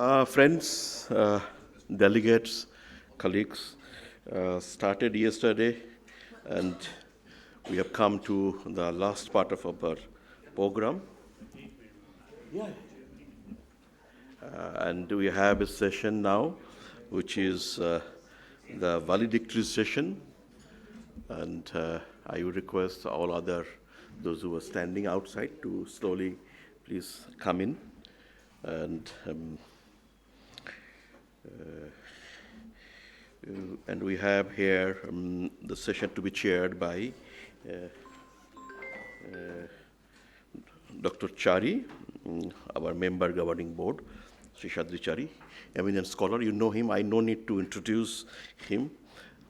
Friends, delegates, colleagues, started yesterday, and we have come to the last part of our program. And we have a session now, which is the valedictory session. And I would request those who are standing outside to slowly please come in. And we have here the session to be chaired by Dr. Chari, our member governing board, Sheshadri Chari, eminent scholar. You know him. I no need to introduce him.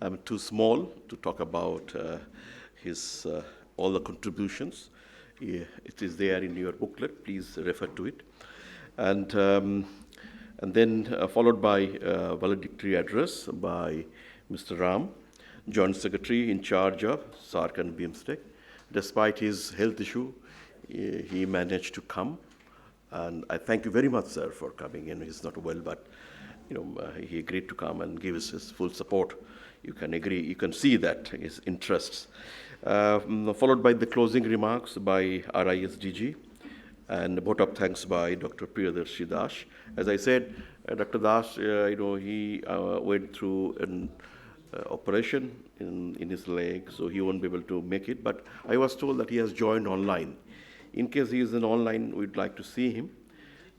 I'm too small to talk about his all the contributions. It is there in your booklet. Please refer to it. And then followed by valedictory address by Mr. Ram, Joint Secretary in charge of SAARC and BIMSTEC. Despite his health issue, he managed to come. And I thank you very much, sir, for coming in. He's not well, but he agreed to come and give us his full support. You can see that his interests. Followed by the closing remarks by RISDG. And a vote of thanks by Dr. Priyadarshi Das. As I said, Dr. Das, he went through an operation in his leg, so he won't be able to make it. But I was told that he has joined online. In case he is in online, we'd like to see him.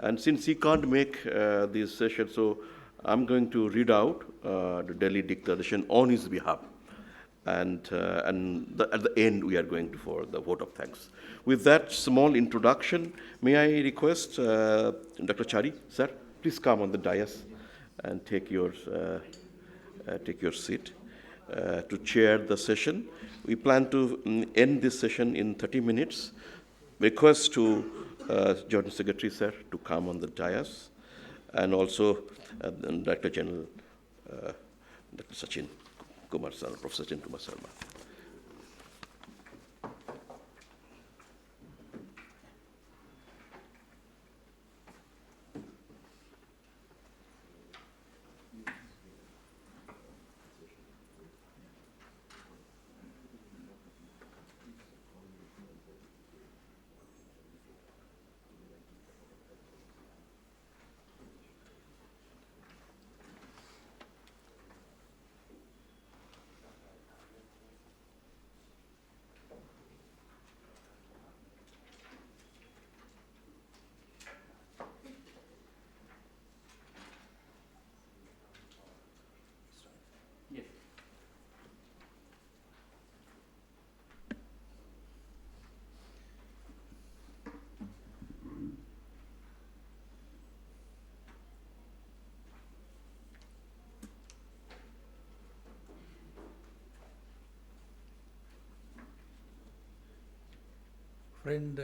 And since he can't make this session, so I'm going to read out the Delhi declaration on his behalf. And at the end, we are going for the vote of thanks. With that small introduction, may I request Dr. Chari, sir, please come on the dais and take your seat to chair the session. We plan to end this session in 30 minutes. Request to Joint Secretary, sir, to come on the dais, and also Director General Dr. Sachin Kumar Sharma, Professor Sachin Kumar Sharma. Friend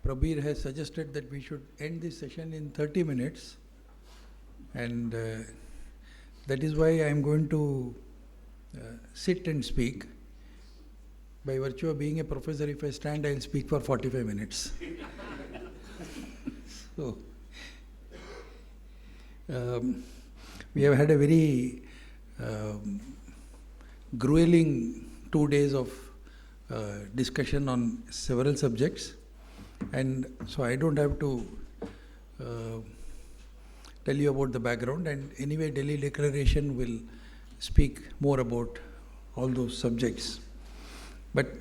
Prabir has suggested that we should end this session in 30 minutes, and that is why I am going to sit and speak. By virtue of being a professor, if I stand, I will speak for 45 minutes. So, we have had a very grueling 2 days of discussion on several subjects, and so I don't have to tell you about the background, and anyway Delhi Declaration will speak more about all those subjects. But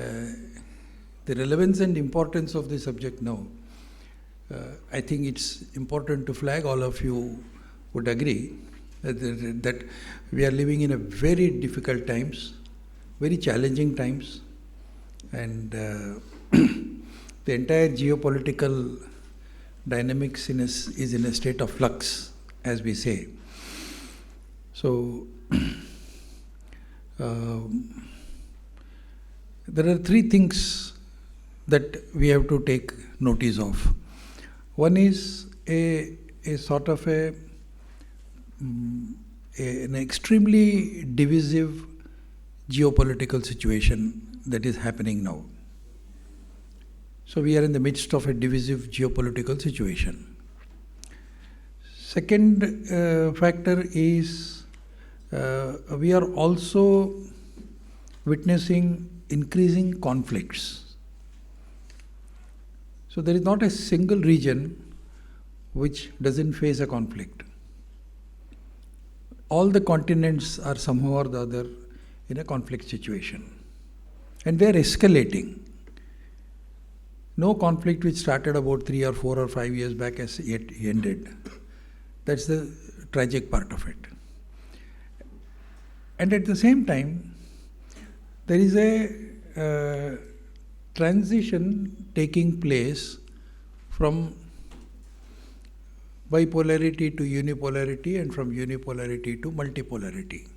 the relevance and importance of the subject now, I think it's important to flag. All of you would agree that we are living in a very difficult times, very challenging times, and the entire geopolitical dynamics is in a state of flux, as we say. So, there are three things that we have to take notice of. One is a sort of an extremely divisive geopolitical situation that is happening now. So we are in the midst of a divisive geopolitical situation. Second factor is we are also witnessing increasing conflicts. So there is not a single region which doesn't face a conflict. All the continents are somehow or the other in a conflict situation. And they are escalating. No conflict which started about 3 or 4 or 5 years back has yet ended. That's the tragic part of it. And at the same time, there is a transition taking place from bipolarity to unipolarity and from unipolarity to multipolarity.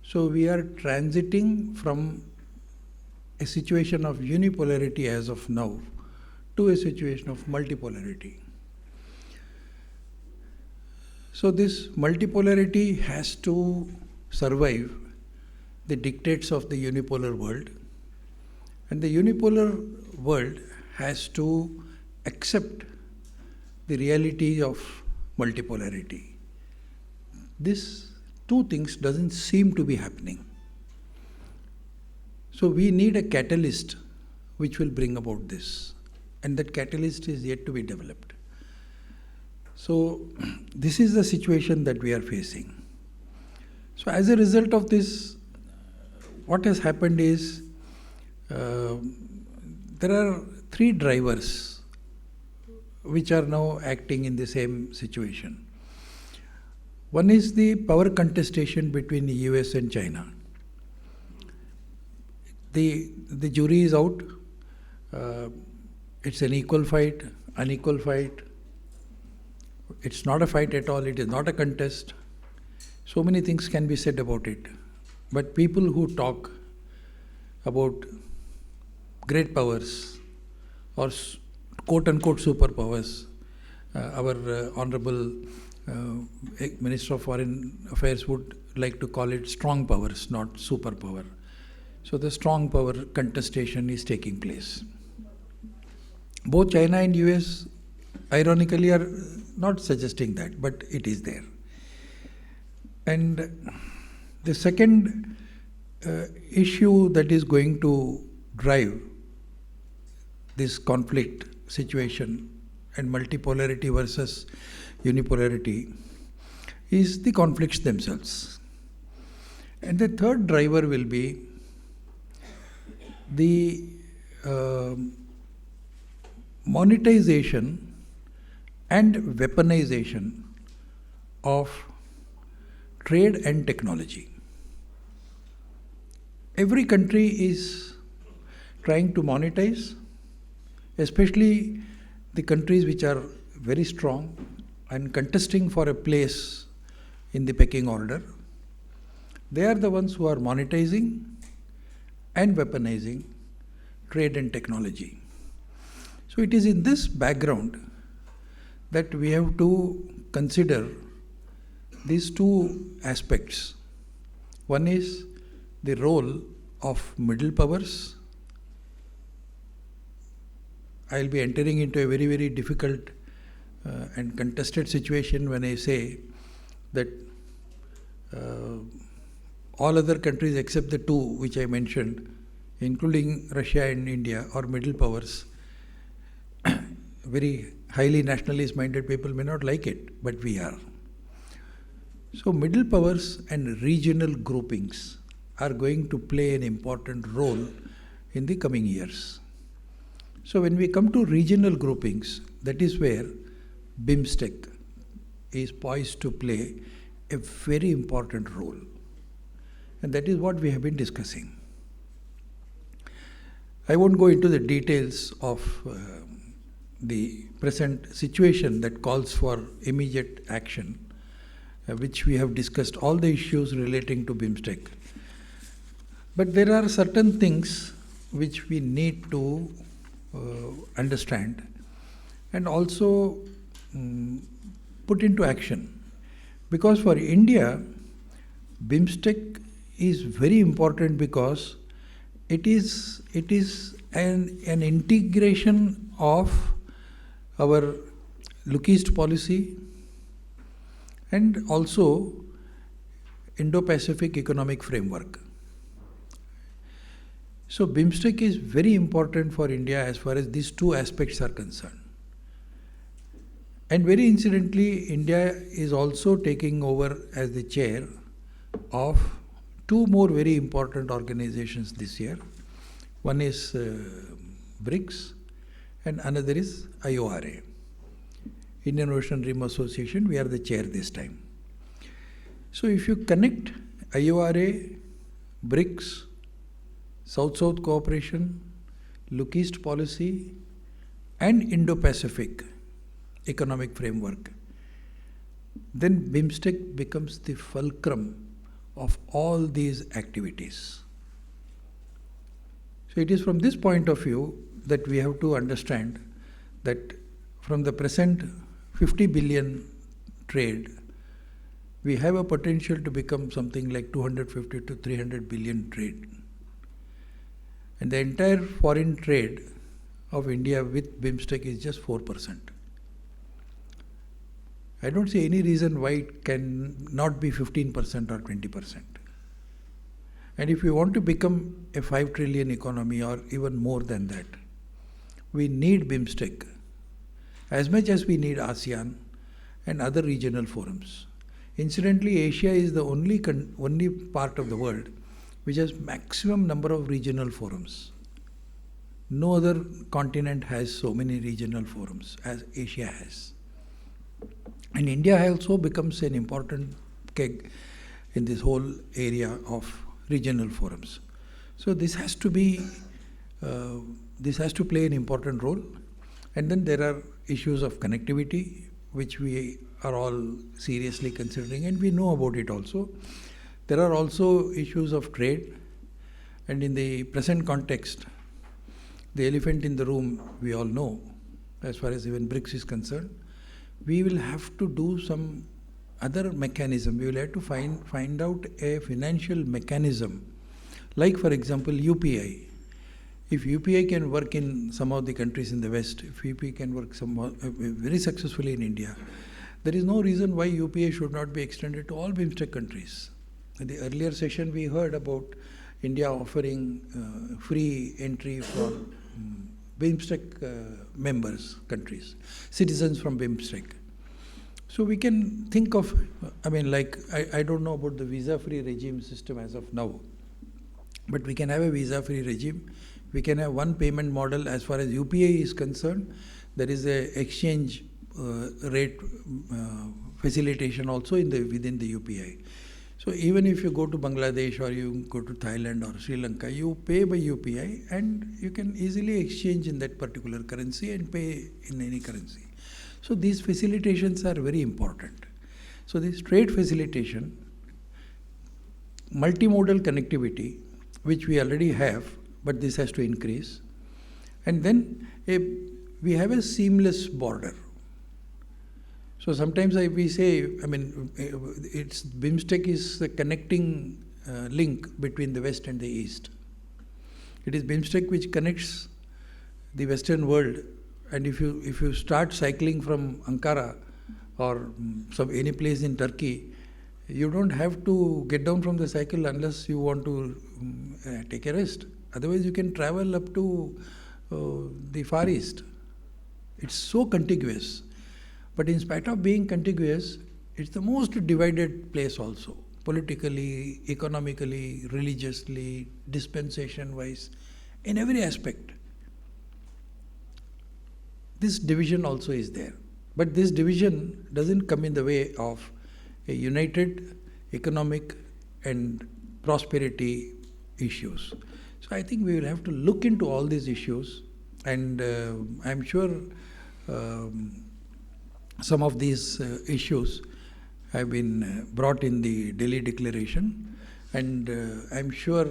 So we are transiting from a situation of unipolarity as of now to a situation of multipolarity. So this multipolarity has to survive the dictates of the unipolar world, and the unipolar world has to accept the reality of multipolarity. These two things doesn't seem to be happening. So we need a catalyst which will bring about this, and that catalyst is yet to be developed. So this is the situation that we are facing. So as a result of this, what has happened is there are three drivers which are now acting in the same situation. One is the power contestation between the US and China. The jury is out. It's an equal fight, unequal fight. It's not a fight at all. It is not a contest. So many things can be said about it. But people who talk about great powers or quote-unquote superpowers, our Honorable Minister of Foreign Affairs would like to call it strong powers, not superpower. So the strong power contestation is taking place. Both China and US, ironically, are not suggesting that, but it is there. And the second issue that is going to drive this conflict situation and multipolarity versus unipolarity is the conflicts themselves. And the third driver will be the monetization and weaponization of trade and technology. Every country is trying to monetize, especially the countries which are very strong and contesting for a place in the pecking order. They are the ones who are monetizing and weaponizing trade and technology. So it is in this background that we have to consider these two aspects. One is the role of middle powers. I will be entering into a very, very difficult and contested situation when I say that all other countries except the two which I mentioned, including Russia and India, are middle powers. Very highly nationalist minded people may not like it, but we are. So middle powers and regional groupings are going to play an important role in the coming years. So when we come to regional groupings, that is where BIMSTEC is poised to play a very important role. And that is what we have been discussing. I won't go into the details of the present situation that calls for immediate action, which we have discussed all the issues relating to BIMSTEC. But there are certain things which we need to understand and also put into action. Because for India, BIMSTEC is very important because it is an integration of our Look East policy, and also Indo-Pacific Economic Framework. So BIMSTEC is very important for India as far as these two aspects are concerned. And very incidentally, India is also taking over as the chair of two more very important organizations this year. One is BRICS and another is IORA, Indian Ocean Rim Association. We are the chair this time. So if you connect IORA, BRICS, South-South cooperation, Look East policy, and Indo-Pacific economic framework, then BIMSTEC becomes the fulcrum of all these activities. So it is from this point of view that we have to understand that from the present 50 billion trade, we have a potential to become something like 250 to 300 billion trade. And the entire foreign trade of India with BIMSTEC is just 4%. I don't see any reason why it can not be 15% or 20%. And if we want to become a 5 trillion economy or even more than that, we need BIMSTEC as much as we need ASEAN and other regional forums. Incidentally, Asia is the only part of the world which has maximum number of regional forums. No other continent has so many regional forums as Asia has. And India also becomes an important keg in this whole area of regional forums. So this has to play an important role. And then there are issues of connectivity, which we are all seriously considering, and we know about it also. There are also issues of trade, and in the present context, the elephant in the room, we all know, as far as even BRICS is concerned, we will have to do some other mechanism. We will have to find out a financial mechanism, like for example UPI. If UPI can work in some of the countries in the West, if UPI can work very successfully in India, there is no reason why UPI should not be extended to all BIMSTEC countries. In the earlier session, we heard about India offering free entry for BIMSTEC members, countries, citizens from BIMSTEC. So we can think of, I don't know about the visa-free regime system as of now, but we can have a visa-free regime. We can have one payment model as far as UPI is concerned. There is a exchange rate facilitation also within the UPI. So even if you go to Bangladesh or you go to Thailand or Sri Lanka, you pay by UPI and you can easily exchange in that particular currency and pay in any currency. So these facilitations are very important. So this trade facilitation, multimodal connectivity, which we already have, but this has to increase. And then we have a seamless border. So sometimes we say, it's BIMSTEC is the connecting link between the West and the East. It is BIMSTEC which connects the Western world. And if you start cycling from Ankara or any place in Turkey, you don't have to get down from the cycle unless you want to take a rest. Otherwise, you can travel up to the Far East. It's so contiguous. But in spite of being contiguous, it's the most divided place also, politically, economically, religiously, dispensation-wise, in every aspect. This division also is there. But this division doesn't come in the way of a united economic and prosperity issues. So I think we will have to look into all these issues, and I'm sure some of these issues have been brought in the Delhi Declaration, and I'm sure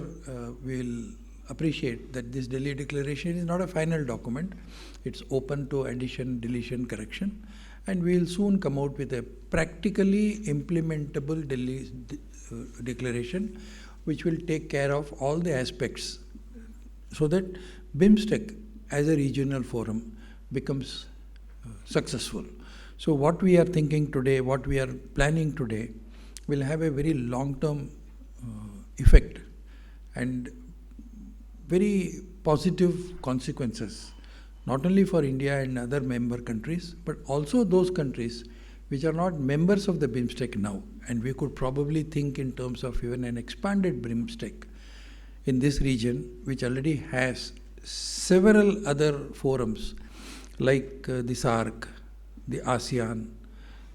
we'll appreciate that this Delhi Declaration is not a final document. It's open to addition, deletion, correction, and we'll soon come out with a practically implementable Delhi Declaration which will take care of all the aspects so that BIMSTEC as a regional forum becomes successful. So what we are thinking today, what we are planning today, will have a very long-term effect and very positive consequences, not only for India and other member countries, but also those countries which are not members of the BIMSTEC now. And we could probably think in terms of even an expanded BIMSTEC in this region, which already has several other forums like the SAARC, the ASEAN,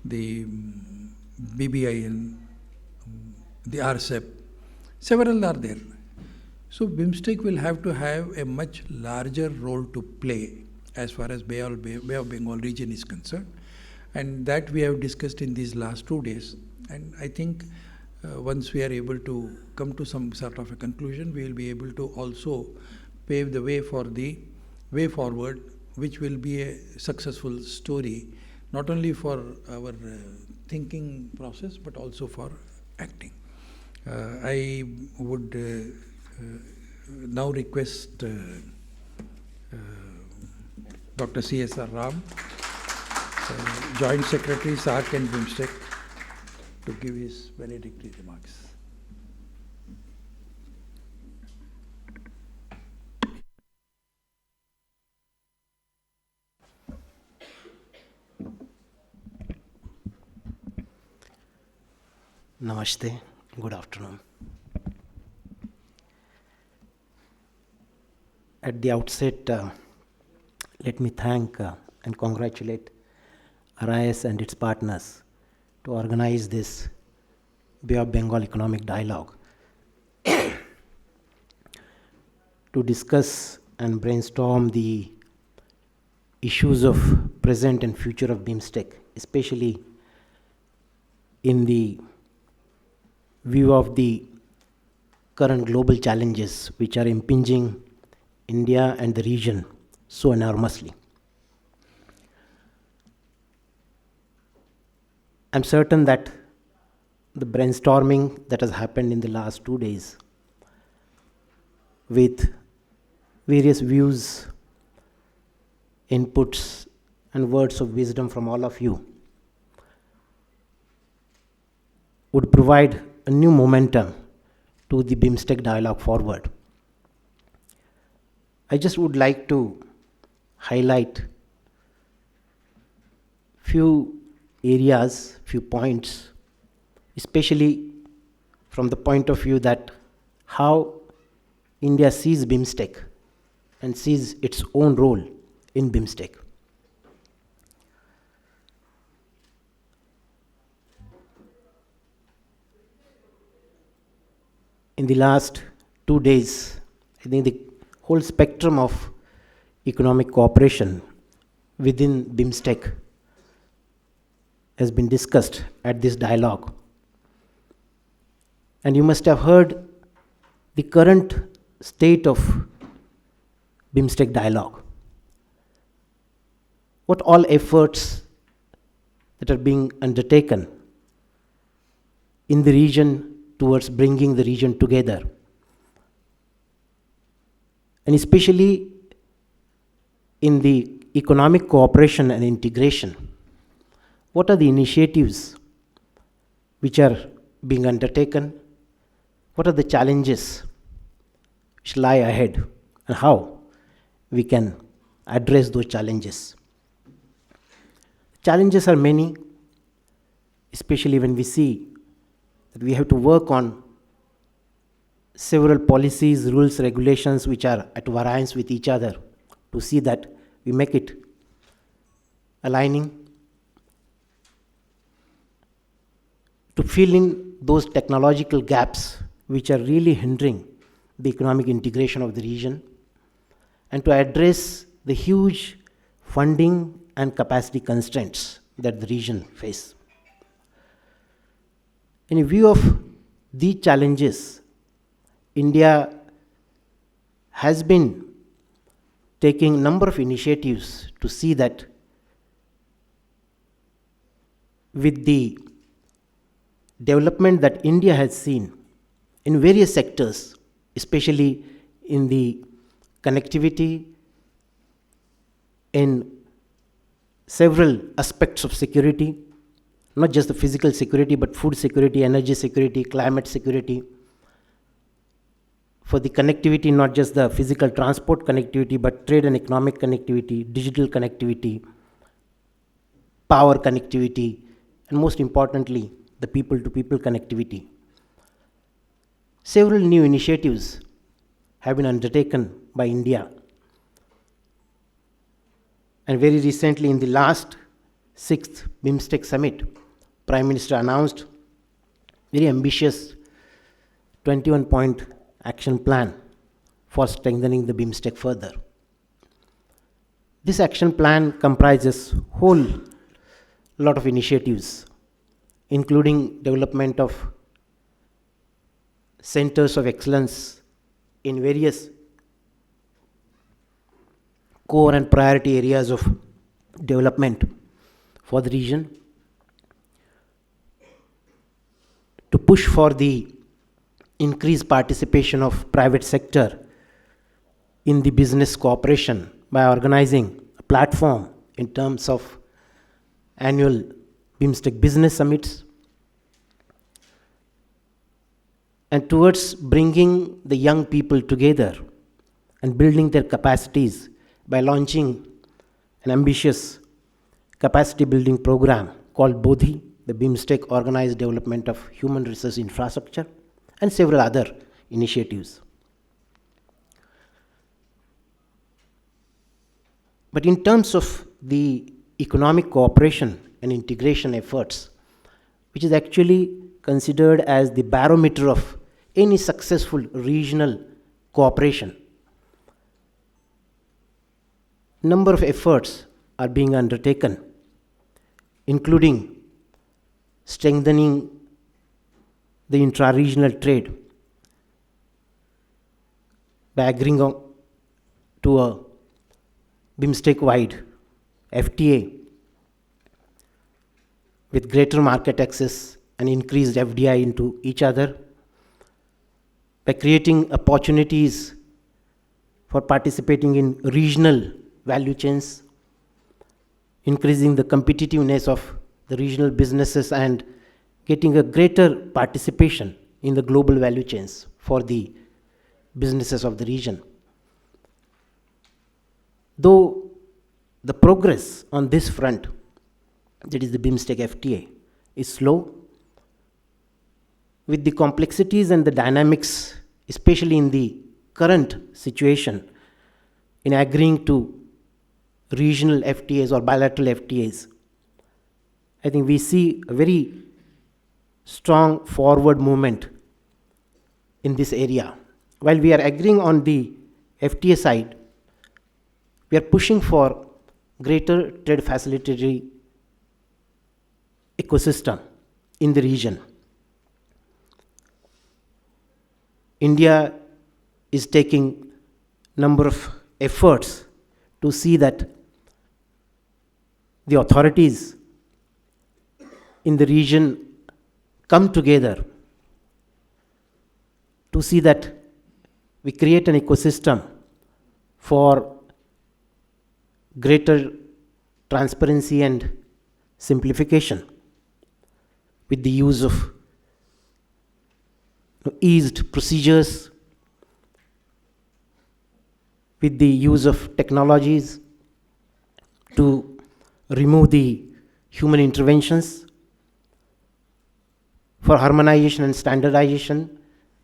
the BBIN, the RCEP. Several are there. So BIMSTEC will have to have a much larger role to play as far as Bay of Bengal region is concerned. And that we have discussed in these last 2 days. And I think once we are able to come to some sort of a conclusion, we will be able to also pave the way for the way forward, which will be a successful story, not only for our thinking process, but also for acting. I would now request Dr. C.S.R. Ram, Joint Secretary, SAARC and BIMSTEC, to give his valedictory remarks. Namaste, good afternoon. At the outset, let me thank and congratulate RIS and its partners to organize this Bay of Bengal Economic Dialogue to discuss and brainstorm the issues of present and future of BIMSTEC, especially in the view of the current global challenges which are impinging India and the region so enormously. I'm certain that the brainstorming that has happened in the last 2 days with various views, inputs, and words of wisdom from all of you would provide a new momentum to the BIMSTEC dialogue forward. I just would like to highlight few areas, few points, especially from the point of view that how India sees BIMSTEC and sees its own role in BIMSTEC. In the last 2 days, I think the whole spectrum of economic cooperation within BIMSTEC has been discussed at this dialogue. And you must have heard the current state of BIMSTEC dialogue. What all efforts that are being undertaken in the region towards bringing the region together. And especially in the economic cooperation and integration, what are the initiatives which are being undertaken? What are the challenges which lie ahead, and how we can address those challenges? Challenges are many, especially when we see that we have to work on several policies, rules, regulations which are at variance with each other to see that we make it aligning, to fill in those technological gaps which are really hindering the economic integration of the region, and to address the huge funding and capacity constraints that the region face. In view of these challenges, India has been taking a number of initiatives to see that with the development that India has seen in various sectors, especially in the connectivity, in several aspects of security, not just the physical security, but food security, energy security, climate security. For the connectivity, not just the physical transport connectivity, but trade and economic connectivity, digital connectivity, power connectivity, and most importantly, the people-to-people connectivity. Several new initiatives have been undertaken by India. And very recently, in the last 6th BIMSTEC Summit, Prime Minister announced very ambitious 21-point action plan for strengthening the BIMSTEC further. This action plan comprises whole lot of initiatives, including development of centers of excellence in various core and priority areas of development for the region, to push for the increased participation of private sector in the business cooperation by organizing a platform in terms of annual BIMSTEC business summits, and towards bringing the young people together and building their capacities by launching an ambitious capacity building program called BoDHI, the BIMSTEC Organized Development of Human Resource Infrastructure, and several other initiatives. But in terms of the economic cooperation and integration efforts, which is actually considered as the barometer of any successful regional cooperation, number of efforts are being undertaken, including strengthening the intra-regional trade by agreeing to a BIMSTEC-wide FTA with greater market access and increased FDI into each other, by creating opportunities for participating in regional value chains, increasing the competitiveness of the regional businesses and getting a greater participation in the global value chains for the businesses of the region. Though the progress on this front, that is the BIMSTEC FTA, is slow, with the complexities and the dynamics, especially in the current situation, in agreeing to regional FTAs or bilateral FTAs, I think we see a very strong forward movement in this area. While we are agreeing on the FTA side, we are pushing for greater trade facilitatory ecosystem in the region. India is taking number of efforts to see that the authorities in the region come together to see that we create an ecosystem for greater transparency and simplification with the use of eased procedures, with the use of technologies to remove the human interventions, for harmonization and standardization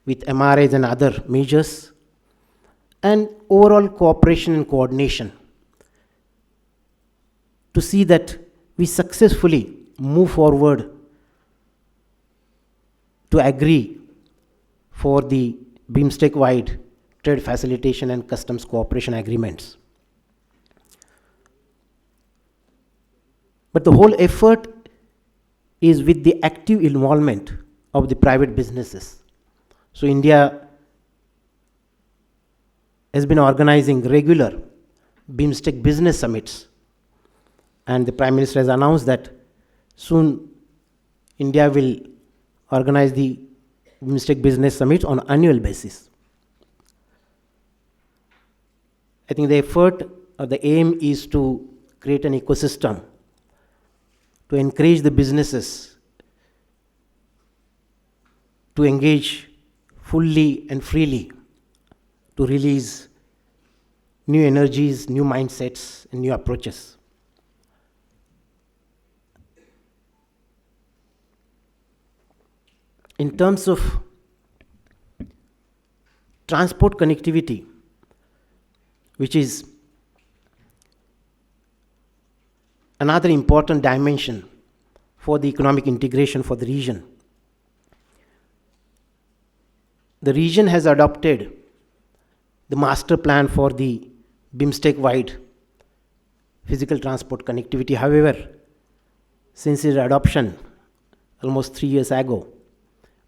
with MRAs and other measures, and overall cooperation and coordination to see that we successfully move forward to agree for the BIMSTEC-wide trade facilitation and customs cooperation agreements. But the whole effort is with the active involvement of the private businesses. So India has been organizing regular BIMSTEC business summits, and the Prime Minister has announced that soon India will organize the BIMSTEC business summits on an annual basis. I think the effort or the aim is to create an ecosystem to encourage the businesses to engage fully and freely to release new energies, new mindsets, and new approaches. In terms of transport connectivity, which is another important dimension for the economic integration for the region, the region has adopted the master plan for the BIMSTEC-wide physical transport connectivity. However, since its adoption almost 3 years ago,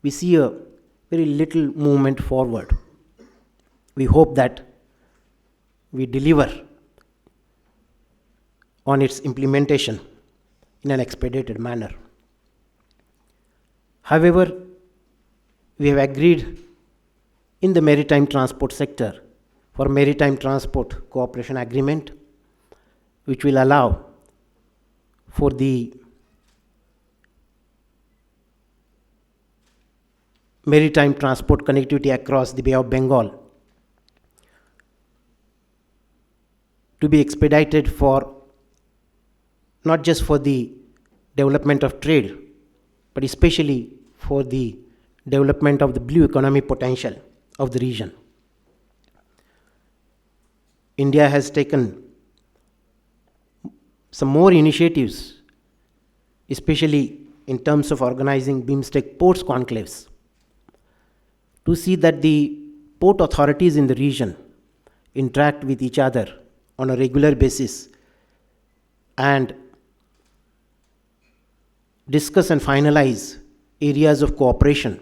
we see a very little movement forward. We hope that we deliver on its implementation in an expedited manner. However, we have agreed in the maritime transport sector for maritime transport cooperation agreement, which will allow for the maritime transport connectivity across the Bay of Bengal to be expedited for not just for the development of trade, but especially for the development of the blue economy potential of the region. India has taken some more initiatives, especially in terms of organizing BIMSTEC ports conclaves, to see that the port authorities in the region interact with each other on a regular basis and discuss and finalize areas of cooperation.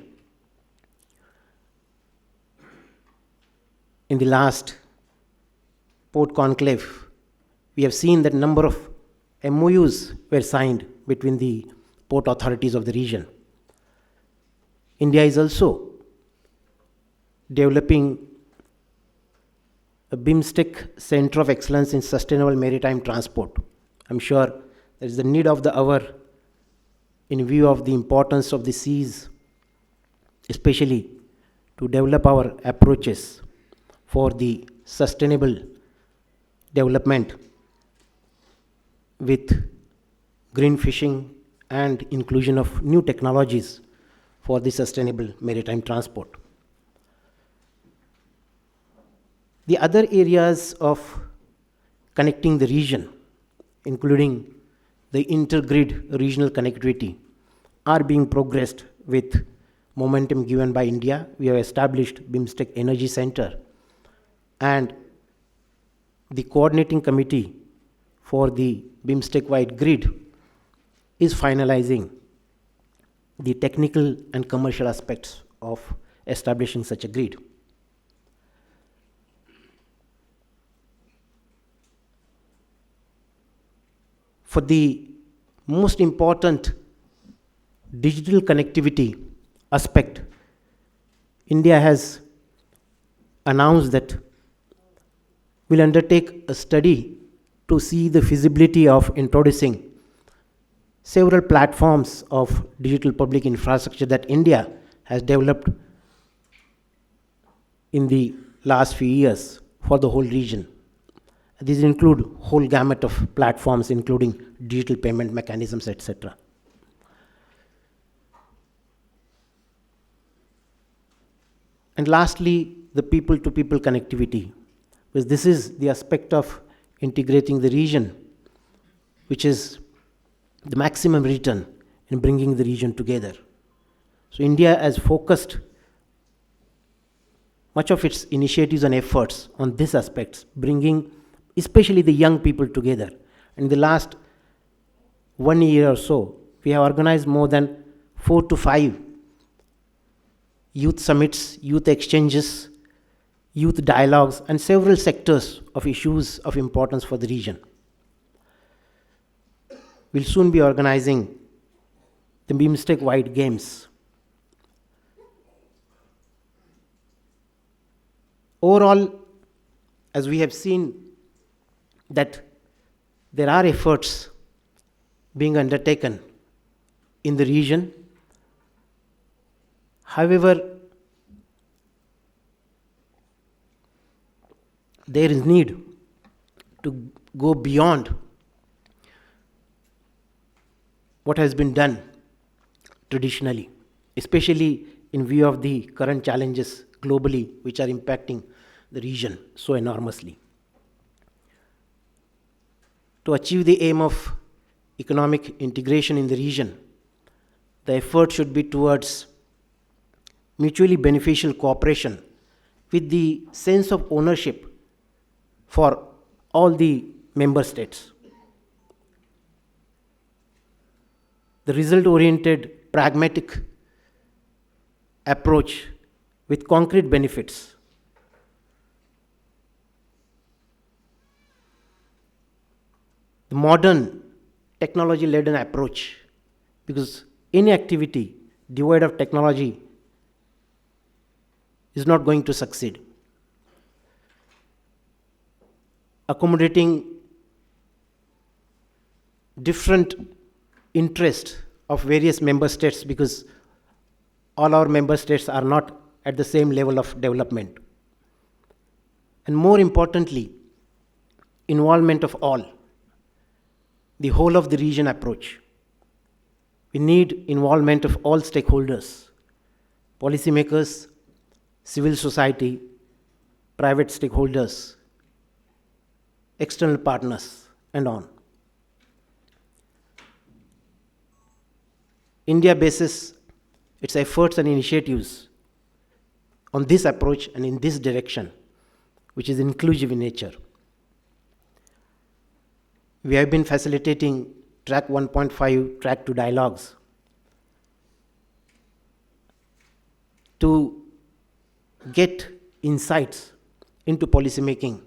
In the last port conclave, we have seen that number of MOUs were signed between the port authorities of the region. India is also developing a BIMSTEC Center of Excellence in Sustainable Maritime Transport. I'm sure there is the need of the hour in view of the importance of the seas, especially to develop our approaches for the sustainable development with green fishing and inclusion of new technologies for the sustainable maritime transport. The other areas of connecting the region, including the intergrid regional connectivity, are being progressed with momentum given by India. We have established BIMSTEC Energy Center, and the coordinating committee for the BIMSTEC-wide grid is finalizing the technical and commercial aspects of establishing such a grid. For the most important digital connectivity aspect, India has announced that will undertake a study to see the feasibility of introducing several platforms of digital public infrastructure that India has developed in the last few years for the whole region. These include whole gamut of platforms, including digital payment mechanisms, etc. And lastly, the people-to-people connectivity, because this is the aspect of integrating the region, which is the maximum return in bringing the region together. So India has focused much of its initiatives and efforts on these aspects, bringing especially the young people together. In the last 1 year or so, we have organized more than 4 to 5 youth summits, youth exchanges, youth dialogues, and several sectors of issues of importance for the region. We'll soon be organizing the BIMSTEC-wide games. Overall, as we have seen that there are efforts being undertaken in the region. However, there is need to go beyond what has been done traditionally, especially in view of the current challenges globally which are impacting the region so enormously. To achieve the aim of economic integration in the region, the effort should be towards mutually beneficial cooperation with the sense of ownership for all the member states. The result-oriented, pragmatic approach with concrete benefits the modern technology-led approach, because any activity devoid of technology is not going to succeed. Accommodating different interests of various member states, because all our member states are not at the same level of development. And more importantly, involvement of all, the whole of the region approach. We need involvement of all stakeholders, policymakers, civil society, private stakeholders, external partners, and on. India bases its efforts and initiatives on this approach and in this direction, which is inclusive in nature. We have been facilitating track 1.5, track 2 dialogues to get insights into policy making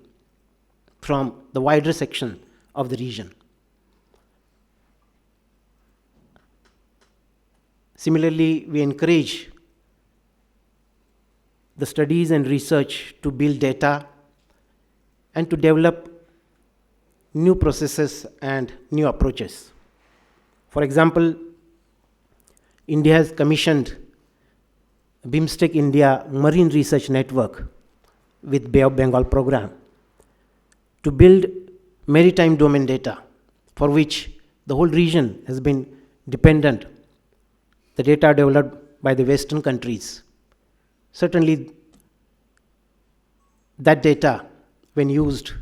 from the wider section of the region. Similarly, we encourage the studies and research to build data and to develop new processes and new approaches. For example, India has commissioned BIMSTEC India Marine Research Network with Bay of Bengal program to build maritime domain data, for which the whole region has been dependent. The data developed by the Western countries. Certainly, that data, when used,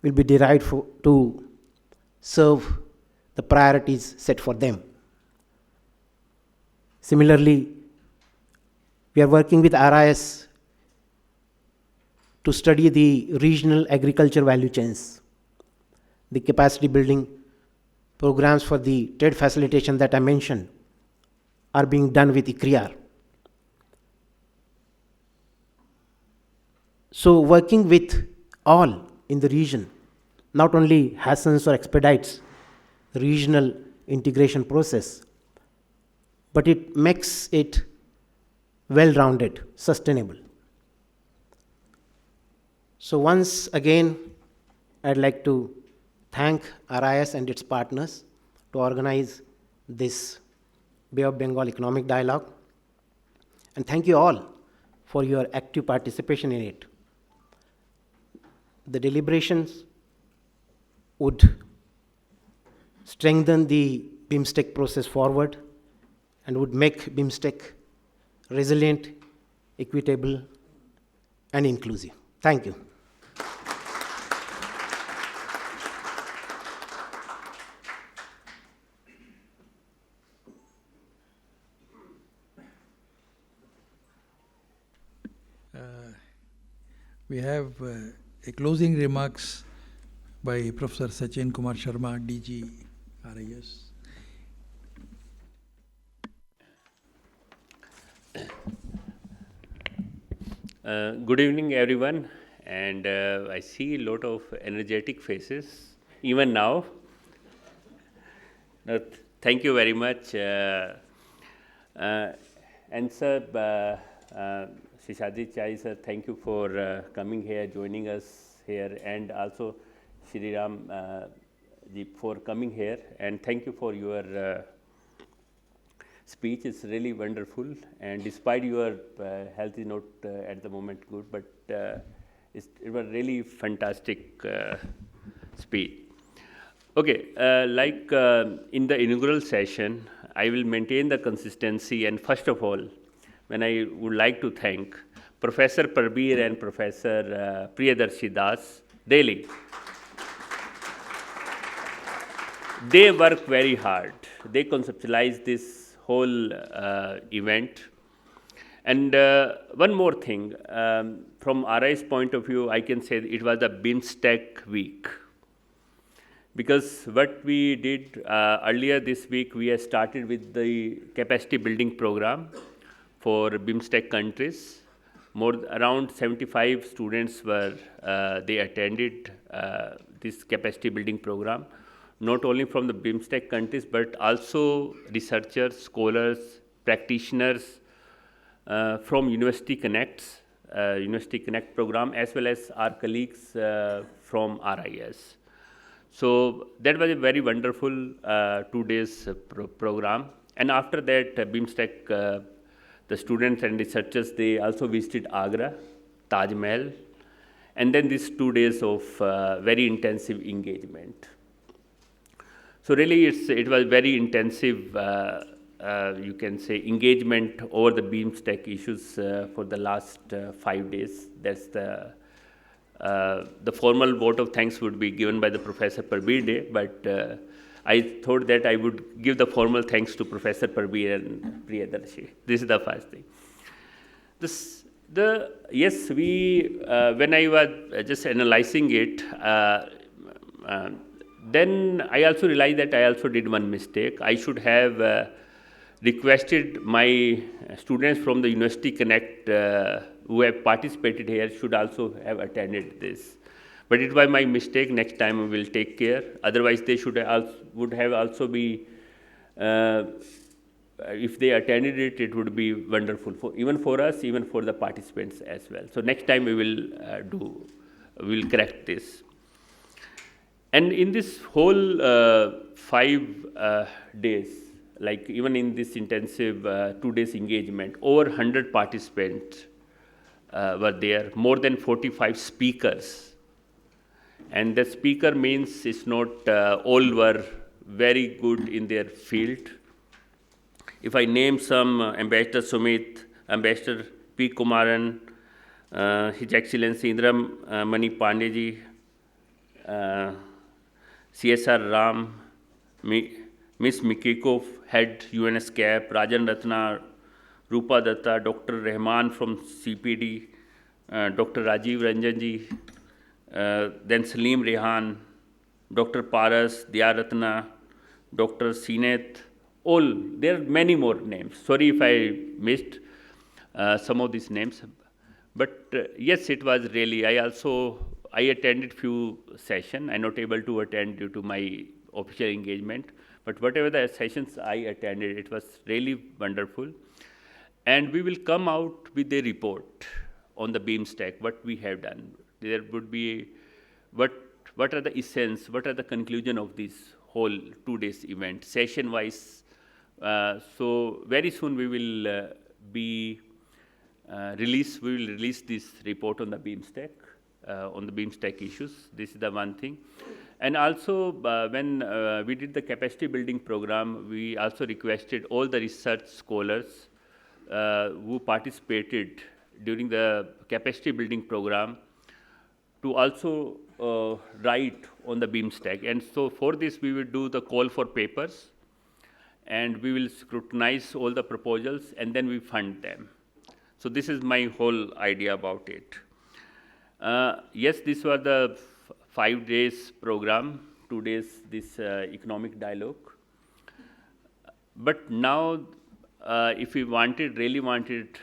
will be derived to serve the priorities set for them. Similarly, we are working with RIS to study the regional agriculture value chains, the capacity building programs for the trade facilitation that I mentioned are being done with ICRIAR. So working with all in the region not only hastens or expedites the regional integration process, but it makes it well-rounded, sustainable. So once again, I'd like to thank RIS and its partners to organize this Bay of Bengal Economic Dialogue. And thank you all for your active participation in it. The deliberations would strengthen the BIMSTEC process forward and would make BIMSTEC resilient, equitable, and inclusive. Thank you. We have a closing remarks by Professor Sachin Kumar Sharma, DG RIS. Good evening, everyone, and I see a lot of energetic faces even now. Thank you very much, and sir, Shishadit Chai sir, thank you for coming here, joining us here, and also Shri Ram for coming here, and thank you for your speech. It's really wonderful, and despite your health is not at the moment good, but it was really fantastic speech. Okay, in the inaugural session, I will maintain the consistency, and first of all, when I would like to thank Professor Prabir and Professor Priyadarshi Das daily. They work very hard. They conceptualize this whole event. And one more thing, from RI's point of view, I can say it was a BIMSTEC week. Because what we did earlier this week, we have started with the capacity building program for BIMSTEC countries. Around 75 students they attended this capacity building program, not only from the BIMSTEC countries, but also researchers, scholars, practitioners from University Connect program, as well as our colleagues from RIS. So that was a very wonderful 2 days program. And after that, BIMSTEC, the students and researchers, they also visited Agra, Taj Mahal, and then these 2 days of very intensive engagement. So really, it was very intensive, you can say, engagement over the BIMSTEC issues for the last 5 days. That's the formal vote of thanks would be given by the Professor Prabir Day, but I thought that I would give the formal thanks to Professor Prabir and Priyadarshi. This is the first thing. Yes, when I was just analyzing it, then I also realized that I also did one mistake. I should have requested my students from the University Connect who have participated here should also have attended this. But it was my mistake. Next time we will take care. Otherwise, they would have also be, if they attended it, it would be wonderful even for us, even for the participants as well. So next time we will correct this. And in this whole 5 days, like even in this intensive 2 days engagement, over 100 participants were there, more than 45 speakers. And the speaker means it's not all were very good in their field. If I name some, Ambassador Sumit, Ambassador P. Kumaran, His Excellency Indra Mani Pandey ji, CSR Ram, Miss Mikiko, head UNSCAP, Rajan Ratna, Rupa Datta, Dr. Rahman from CPD, Dr. Rajiv Ranjan ji, then Salim Rehan, Dr. Paras, Dya Ratna, Dr. Sineth, all, there are many more names. Sorry if I missed some of these names. But yes, it was really, I attended few sessions. I'm not able to attend due to my official engagement. But whatever the sessions I attended, it was really wonderful. And we will come out with a report on the BIMSTEC, what we have done. There would be what are the essence, what are the conclusion of this whole 2 days event, session-wise. So very soon we will release this report on the BIMSTEC issues. This is the one thing. And also when we did the capacity building program, we also requested all the research scholars who participated during the capacity building program to also write on the BIMSTEC. And so for this, we will do the call for papers, and we will scrutinize all the proposals, and then we fund them. So this is my whole idea about it. Yes, this was the 5 days program, 2 days this economic dialogue. But now, if we really wanted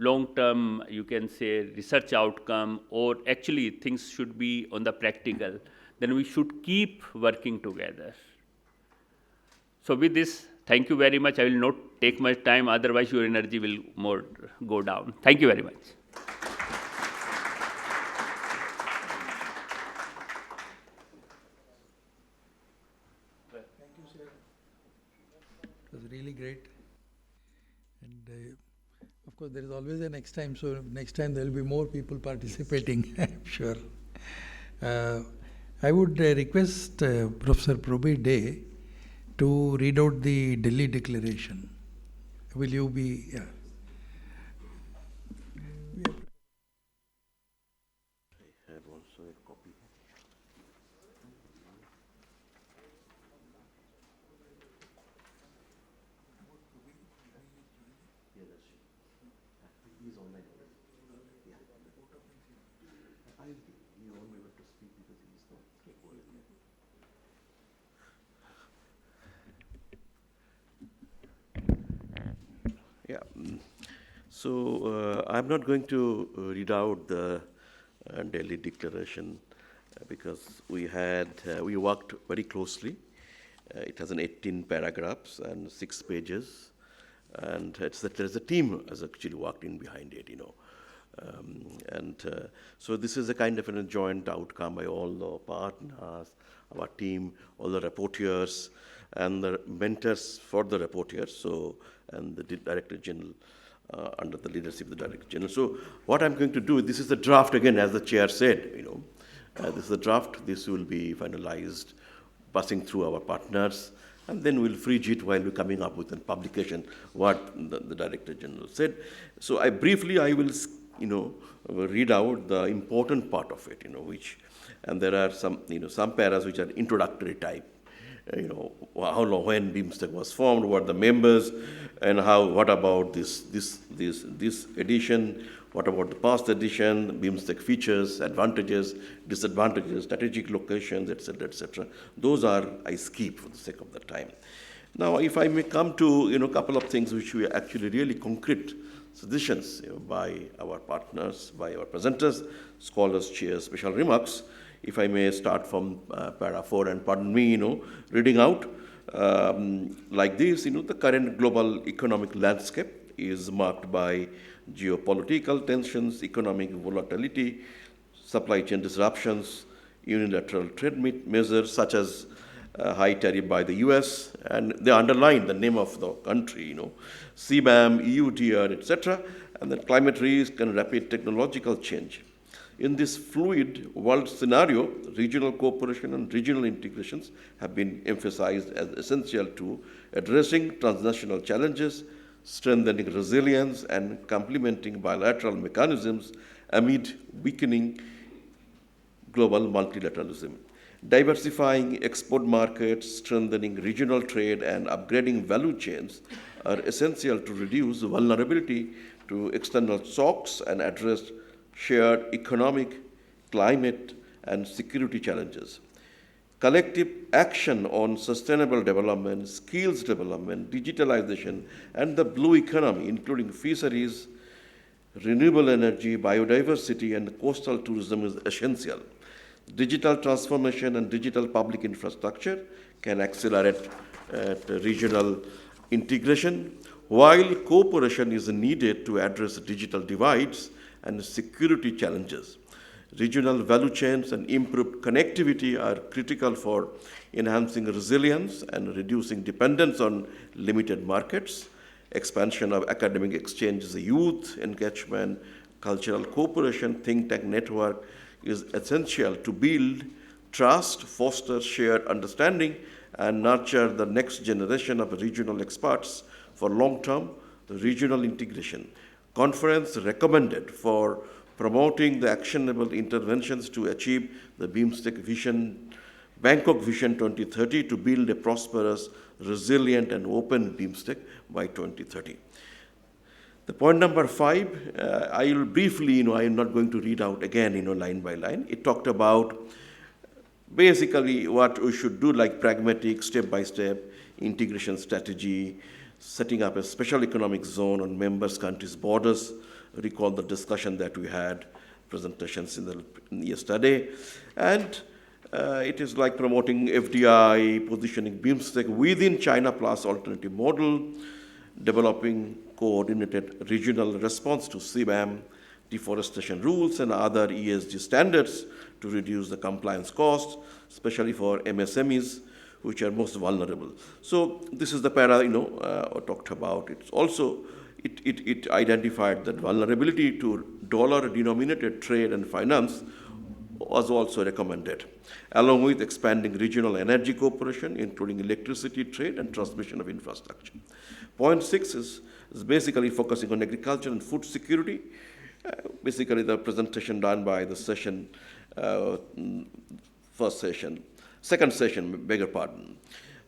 long-term, you can say, research outcome, or actually things should be on the practical, then we should keep working together. So with this, thank you very much. I will not take much time, otherwise your energy will more go down. Thank you very much. was really great. And of course, there is always a next time, so next time there will be more people participating, I'm sure. I would request Professor BoBED to read out the Delhi Declaration. Will you be? Yeah. I have also a copy. He's online. Yeah. He won't be able to speak because he is not recorded. Yeah. So I'm not going to read out the Delhi Declaration because we worked very closely. It has an 18 paragraphs and 6 pages, and there's a team has actually worked in behind it, so this is a kind of a joint outcome by all the partners, our team, all the rapporteurs, and the mentors for the rapporteurs, and the Director General, under the leadership of the Director General. So what I'm going to do, this is the draft again, as the chair said, this is the draft. This will be finalized, passing through our partners, and then we'll freeze it while we're coming up with a publication, what the Director General said. So I will, read out the important part of it, and there are some paras which are introductory type. How long, when BIMSTEC was formed, what the members, and what about this edition, what about the past edition, BIMSTEC features, advantages, disadvantages, strategic locations, etc., etc. Those I skip for the sake of the time. Now, if I may come to a couple of things which were actually really concrete suggestions by our partners, by our presenters, scholars, chairs, special remarks. If I may start from para 4, and pardon me, reading out like this, the current global economic landscape is marked by geopolitical tensions, economic volatility, supply chain disruptions, unilateral trade measures such as high tariff by the US, and they underline the name of the country, CBAM, EUTR, etc., and then climate risk and rapid technological change. In this fluid world scenario, regional cooperation and regional integrations have been emphasized as essential to addressing transnational challenges, strengthening resilience, and complementing bilateral mechanisms amid weakening global multilateralism. Diversifying export markets, strengthening regional trade, and upgrading value chains are essential to reduce vulnerability to external shocks and address shared economic, climate, and security challenges. Collective action on sustainable development, skills development, digitalization, and the blue economy, including fisheries, renewable energy, biodiversity, and coastal tourism is essential. Digital transformation and digital public infrastructure can accelerate regional integration, while cooperation is needed to address digital divides and security challenges. Regional value chains and improved connectivity are critical for enhancing resilience and reducing dependence on limited markets. Expansion of academic exchanges, youth engagement, cultural cooperation, think tank network is essential to build trust, foster shared understanding, and nurture the next generation of regional experts for long-term regional integration. Conference recommended for promoting the actionable interventions to achieve the BIMSTEC vision, Bangkok Vision 2030 to build a prosperous, resilient, and open BIMSTEC by 2030. The point number 5, I will briefly, I am not going to read out again, line by line. It talked about basically what we should do, like pragmatic, step-by-step integration strategy, setting up a special economic zone on members' countries' borders. Recall the discussion that we had, presentations yesterday. And it is like promoting FDI, positioning BIMSTEC within China Plus alternative model, developing coordinated regional response to CBAM, deforestation rules, and other ESG standards to reduce the compliance costs, especially for MSMEs, which are most vulnerable. So this is the para, talked about. It's also, it identified that vulnerability to dollar-denominated trade and finance was also recommended, along with expanding regional energy cooperation, including electricity trade and transmission of infrastructure. Point 6 is basically focusing on agriculture and food security. Basically, the presentation done by the session, second session, beg your pardon.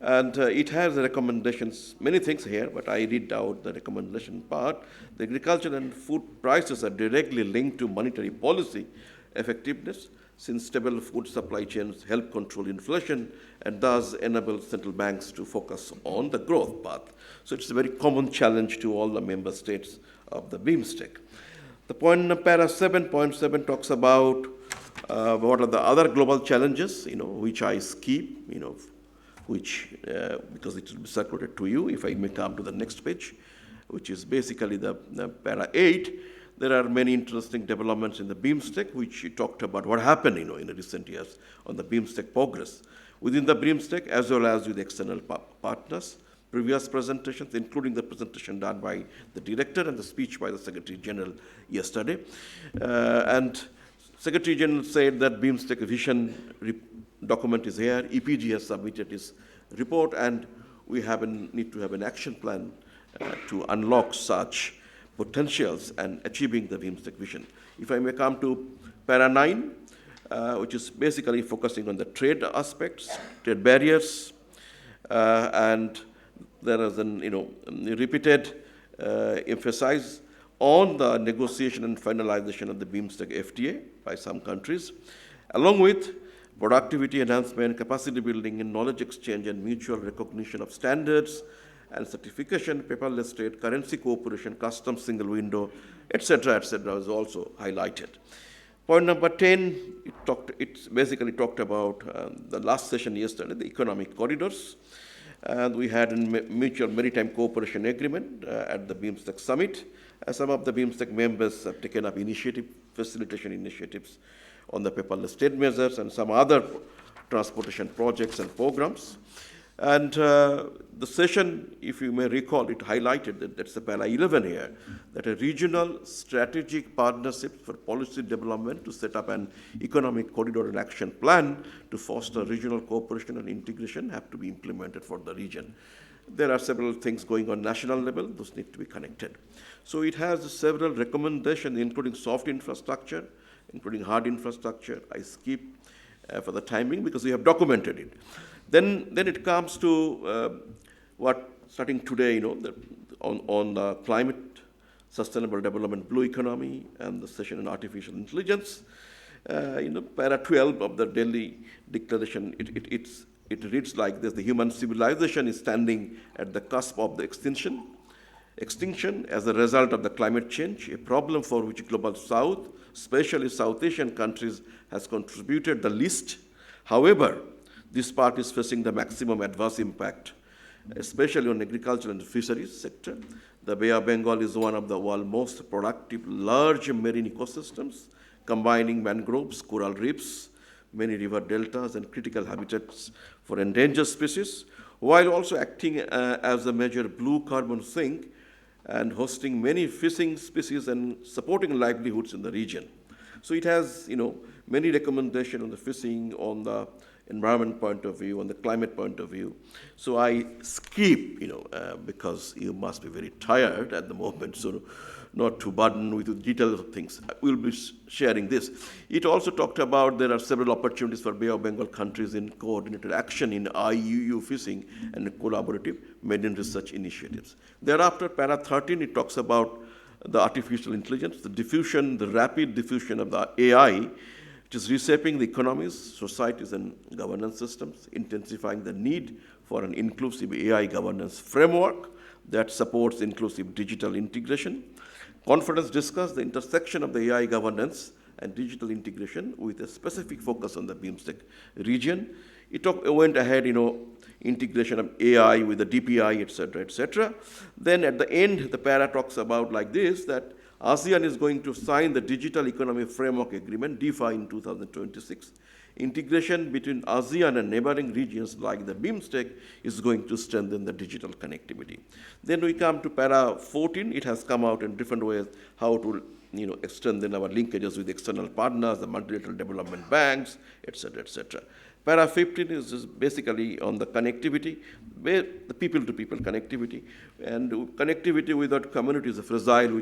And it has recommendations, many things here, but I read out the recommendation part. The agriculture and food prices are directly linked to monetary policy effectiveness, since stable food supply chains help control inflation and thus enable central banks to focus on the growth path. So it's a very common challenge to all the member states of the BIMSTEC. The para 7.7 talks about what are the other global challenges, which I skip, because it will be circulated to you if I may come to the next page, which is basically the para 8. There are many interesting developments in the BIMSTEC, which you talked about what happened, in the recent years on the BIMSTEC progress within the BIMSTEC as well as with external partners. Previous presentations, including the presentation done by the director and the speech by the Secretary General yesterday. And Secretary General said that BIMSTEC vision document is here. EPG has submitted its report, and we need to have an action plan to unlock such potentials and achieving the BIMSTEC vision. If I may come to para 9, which is basically focusing on the trade aspects, trade barriers, and there is repeated emphasis on the negotiation and finalization of the BIMSTEC FTA by some countries, along with productivity enhancement, capacity building, and knowledge exchange and mutual recognition of standards and certification, paperless trade, currency cooperation, customs single window, etc., is also highlighted. Point number 10, it basically talked about the last session yesterday, the economic corridors. And we had a mutual maritime cooperation agreement at the BIMSTEC summit. Some of the BIMSTEC members have taken up facilitation initiatives on the paperless trade measures and some other transportation projects and programs. And the session, if you may recall, it highlighted that's the para 11 here, that a regional strategic partnership for policy development to set up an economic corridor and action plan to foster regional cooperation and integration have to be implemented for the region. There are several things going on national level, those need to be connected. So it has several recommendations, including soft infrastructure, including hard infrastructure. I skip for the timing because we have documented it. Then it comes to starting today, on the climate, sustainable development, blue economy, and the session on artificial intelligence. Para 12 of the Delhi Declaration, it reads like this: the human civilization is standing at the cusp of the extinction as a result of the climate change, a problem for which Global South, especially South Asian countries, has contributed the least. However, this part is facing the maximum adverse impact, especially on agriculture and fisheries sector. The Bay of Bengal is one of the world's most productive large marine ecosystems, combining mangroves, coral reefs, many river deltas, and critical habitats for endangered species, while also acting as a major blue carbon sink and hosting many fishing species and supporting livelihoods in the region. So it has, many recommendations on the fishing, on the environment point of view, on the climate point of view. So I skip, because you must be very tired at the moment, so not to burden with the details of things. We'll be sharing this. It also talked about there are several opportunities for Bay of Bengal countries in coordinated action in IUU fishing and collaborative maiden research initiatives. Thereafter, para 13, it talks about the artificial intelligence, the rapid diffusion of the AI, which is reshaping the economies, societies, and governance systems, intensifying the need for an inclusive AI governance framework that supports inclusive digital integration. Conference discussed the intersection of the AI governance and digital integration with a specific focus on the BIMSTEC region. It went ahead, integration of AI with the DPI, etc., etc. Then at the end, the para talks about like this, that ASEAN is going to sign the Digital Economy Framework Agreement, DEFA, in 2026. Integration between ASEAN and neighboring regions like the BIMSTEC is going to strengthen the digital connectivity. Then we come to para 14. It has come out in different ways how to strengthen our linkages with external partners, the multilateral development banks, etc., etc. Para 15 is just basically on the connectivity, where the people-to-people connectivity, and connectivity without community is a fragile,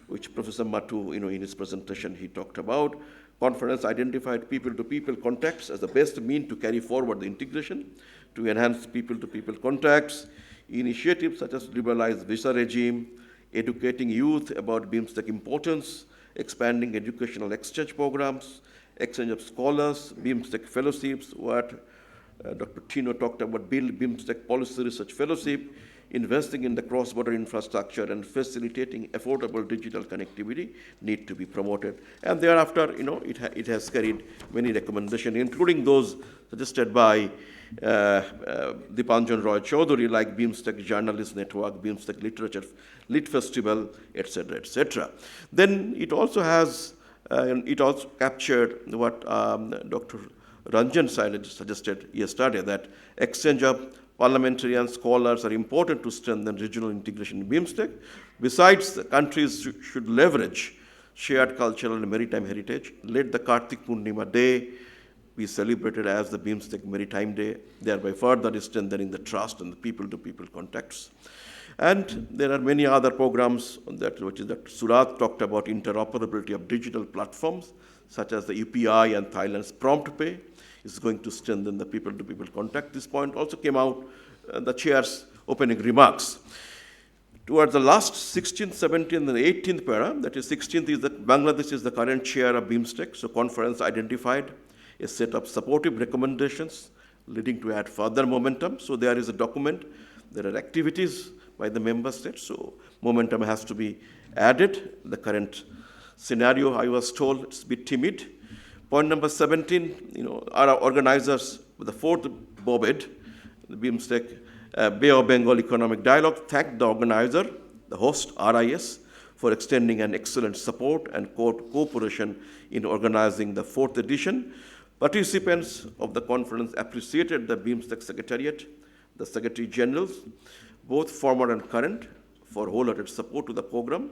which Professor Matu, in his presentation, he talked about. Conference identified people-to-people contacts as the best mean to carry forward the integration, to enhance people-to-people contacts. Initiatives such as liberalized visa regime, educating youth about BIMSTEC importance, expanding educational exchange programs, exchange of scholars, BIMSTEC fellowships, what Dr. Tino talked about, build BIMSTEC policy research fellowship, investing in the cross-border infrastructure and facilitating affordable digital connectivity need to be promoted. And thereafter, it has carried many recommendations, including those suggested by Dipanjan Roy Chaudhary, like BIMSTEC Journalist Network, BIMSTEC Literature, Lit Festival, etc., etc. Then it also has, it also captured what Dr. Ranjan suggested yesterday, that exchange of parliamentarians, scholars are important to strengthen regional integration in BIMSTEC. Besides, the countries should leverage shared cultural and maritime heritage. Let the Kartik Purnima Day be celebrated as the BIMSTEC Maritime Day, thereby further strengthening the trust and the people-to-people contacts. And there are many other programs that Surat talked about, interoperability of digital platforms, such as the UPI and Thailand's Prompt Pay is going to strengthen the people-to-people contact. This point also came out the chair's opening remarks. Towards the last 16th, 17th, and 18th para, that is 16th is that Bangladesh is the current chair of BIMSTEC, so conference identified a set of supportive recommendations leading to add further momentum. So there is a document, there are activities by the member states, so momentum has to be added. The current scenario, I was told, it's a bit timid. Point number 17, our organizers, the fourth BoBED, the BIMSTEC Bay of Bengal Economic Dialogue, thanked the organizer, the host, RIS, for extending an excellent support and cooperation in organizing the fourth edition. Participants of the conference appreciated the BIMSTEC Secretariat, the Secretary Generals, both former and current, for wholehearted support to the program.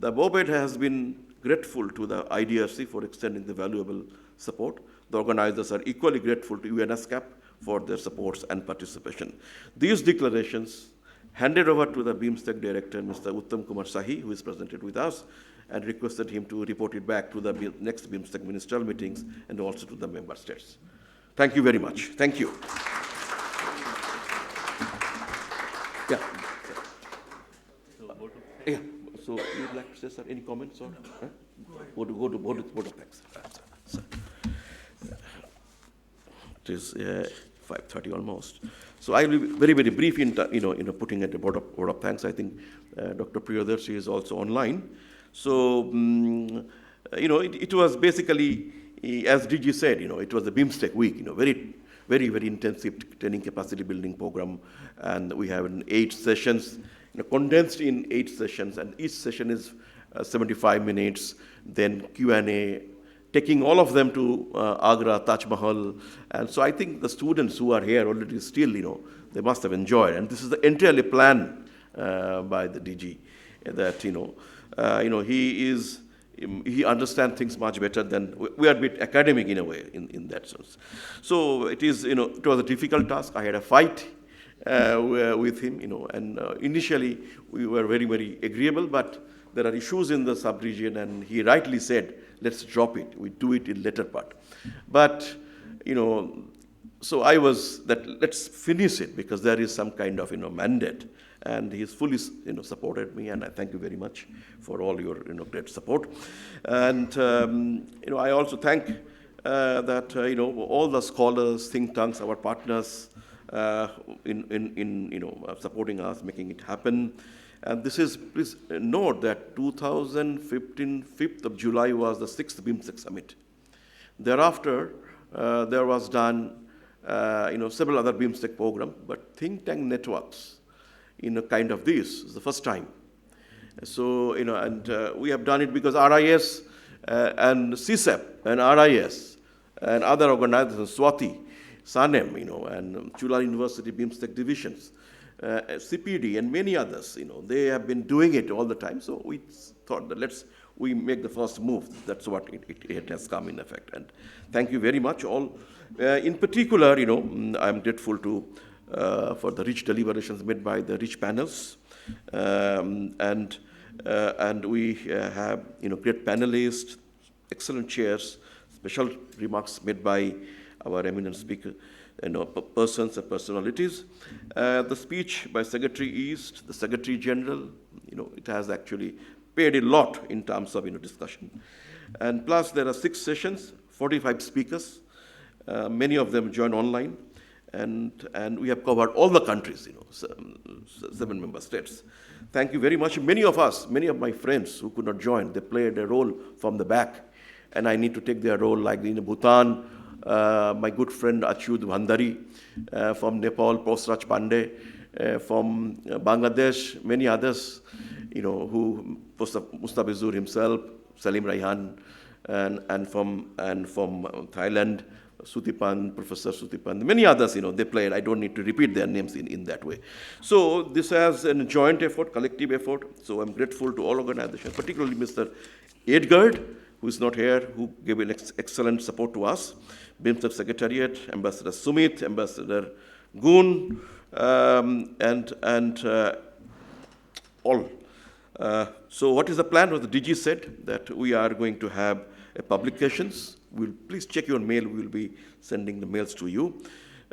The BoBED has been grateful to the IDRC for extending the valuable support. The organizers are equally grateful to UNSCAP for their supports and participation. These declarations handed over to the BIMSTEC director, Mr. Uttam Kumar Sahi, who is presented with us, and requested him to report it back to the next BIMSTEC ministerial meetings and also to the member states. Thank you very much. Thank you. Yeah. Yeah. So you'd like to say, sir, any comments or go to board of thanks. It is 5:30 almost. So I will be very, very brief in putting at the board of thanks. I think Dr. Priyadarshi is also online. So it was basically, as DG said, it was a BIMSTEC week. Very, very, very intensive training capacity building program, and we have 8 sessions. Condensed in 8 sessions, and each session is 75 minutes, then Q&A, taking all of them to Agra, Taj Mahal. And so I think the students who are here already still, they must have enjoyed. And this is entirely planned by the DG, that, he understands things much better than, we are a bit academic in a way, in that sense. So it is, it was a difficult task. I had a fight with him, and initially we were very, very agreeable, but there are issues in the sub-region, and he rightly said, let's drop it, we do it in later part. But, so I was that, let's finish it, because there is some kind of, mandate, and he's fully, supported me, and I thank you very much for all your, great support. And, I also thank that, all the scholars, think tanks, our partners, in supporting us, making it happen. And this is, please note that 2015, 5th of July was the 6th BIMSTEC Summit. Thereafter, there was done, several other BIMSTEC programs, but think tank networks, kind of this is the first time. So, and we have done it because RIS and CSEP and RIS and other organizations, Swati, SANEM, and Chula University BIMSTEC divisions, CPD, and many others, they have been doing it all the time. So we thought that we make the first move. That's what it has come in effect. And thank you very much all. In particular, I'm grateful for the rich deliberations made by the rich panels. And we have, great panelists, excellent chairs, special remarks made by our eminent speaker, persons and personalities. The speech by Secretary East, the Secretary General, it has actually paid a lot in terms of, discussion. And plus there are 6 sessions, 45 speakers, many of them join online, and we have covered all the countries, 7 member states. Thank you very much. Many of my friends who could not join, they played a role from the back, and I need to take their role, like in Bhutan, my good friend Achyut Bhandari, from Nepal, Posraj Pandey, from Bangladesh, many others, who Mustafizur himself, Salim Raihan, and from Thailand, Sutipan, Professor Sutipan, many others, they played. I don't need to repeat their names in that way. So this has a joint effort, collective effort. So I'm grateful to all organizations, particularly Mr. Edgard, who is not here, who gave an excellent support to us, BIMSTEC Secretariat, Ambassador Sumit, Ambassador Goon, and all. So what is the plan? What the DG said, that we are going to have publications. Please check your mail. We will be sending the mails to you.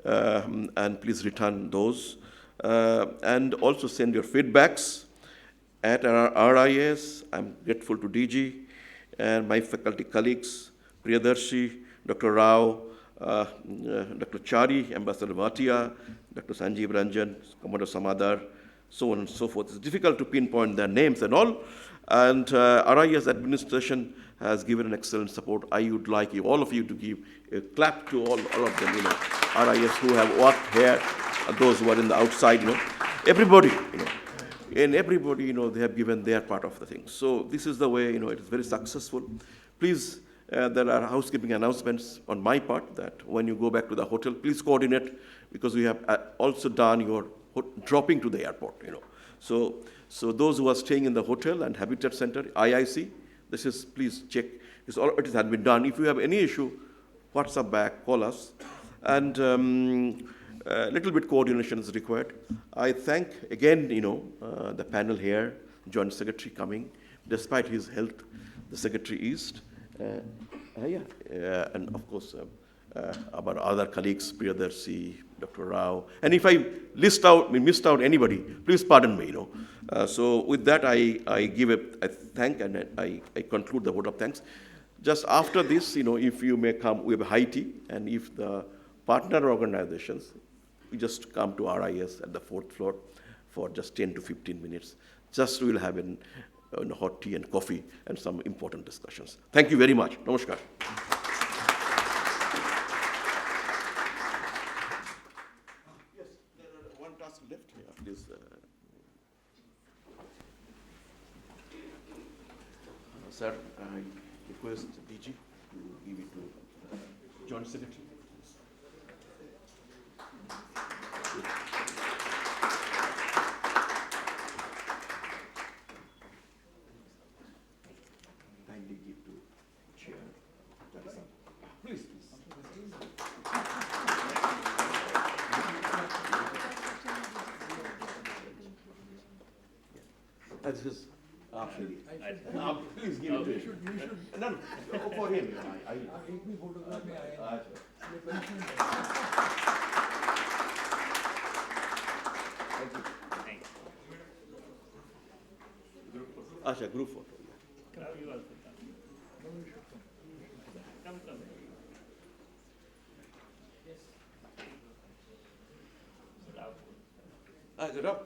And please return those. And also send your feedbacks at our RIS. I'm grateful to DG and my faculty colleagues, Priyadarshi, Dr. Rao, Dr. Chari, Ambassador Bhatia, Dr. Sanjeev Ranjan, Commodore Samadar, so on and so forth. It's difficult to pinpoint their names and all. And RIS administration has given an excellent support. I would like all of you to give a clap to all of them, RIS who have worked here, those who are in the outside, everybody, and everybody, they have given their part of the thing. So this is the way, it is very successful. Please, there are housekeeping announcements on my part that when you go back to the hotel, please coordinate, because we have also done your dropping to the airport, So those who are staying in the hotel and Habitat Center, IIC, please check. It has been done. If you have any issue, WhatsApp back, call us. And a little bit coordination is required. I thank again, the panel here, Joint Secretary coming, despite his health, the Secretary East, and of course our other colleagues, Priyadarshi, Dr. Rao. And if I missed out anybody, please pardon me. So with that, I give a thank, and I conclude the vote of thanks. Just after this, if you may come, we have high tea, and if the partner organizations, we just come to RIS at the 4th floor for just 10 to 15 minutes. Just we'll have a hot tea and coffee and some important discussions. Thank you very much. Namaskar. Yes, there are one task left here. Please. Sir, I request DG to give it to Joint Secretary. Kindly give to Chair. Please. That's his. Please give it to him. No, for him. Asha, group photo. Come.